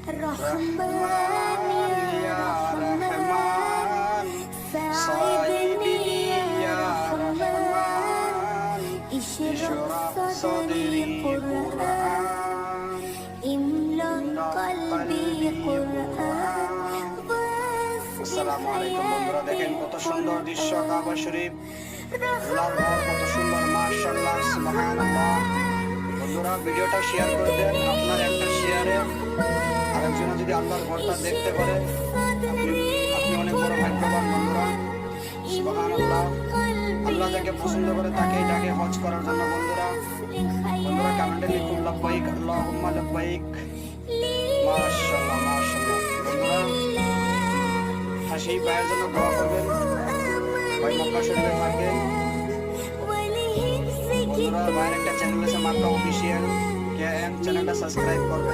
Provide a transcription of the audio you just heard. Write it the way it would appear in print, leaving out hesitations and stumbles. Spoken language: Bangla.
রহমান ইয়া রহমান সাইদিনি ইয়া রহমান ইশরাহ সাদরি কুরআন ইমলা কলবি কুরআন। আসসালামু আলাইকুম বন্ধুরা, দেখেন কত সুন্দর দৃশ্য কাবা শরীফ, আল্লাহর ঘর কত সুন্দর, মাশাআল্লাহ সুবহানাল্লাহ। বন্ধুরা ভিডিওটা শেয়ার করে দেন, আপনার একটা শেয়ারে আরেকজন যদি আল্লাহর ঘরটা দেখতে পারে আপনি অনেক বড় ভাগ্যবান। বন্ধুরা সুবহানাল্লাহ, আল্লাহ যাকে পছন্দ করে তাকেই ডাকে হজ করার জন্য। বন্ধুরা কমেন্টে লিখুন লাব্বাইক আল্লাহুম্মা লাব্বাইক। মাশাআল্লাহ মাশাআল্লাহ। বন্ধুরা সেই ভাইয়ের জন্য দোয়া করবেন, ভাই মক্কা শরীফে থাকে। বন্ধুরা ভাইয়ের একটা চ্যানেল আছে মাক্কা অফিসিয়াল, চ্যানেলটা সাবস্ক্রাইব করবেন।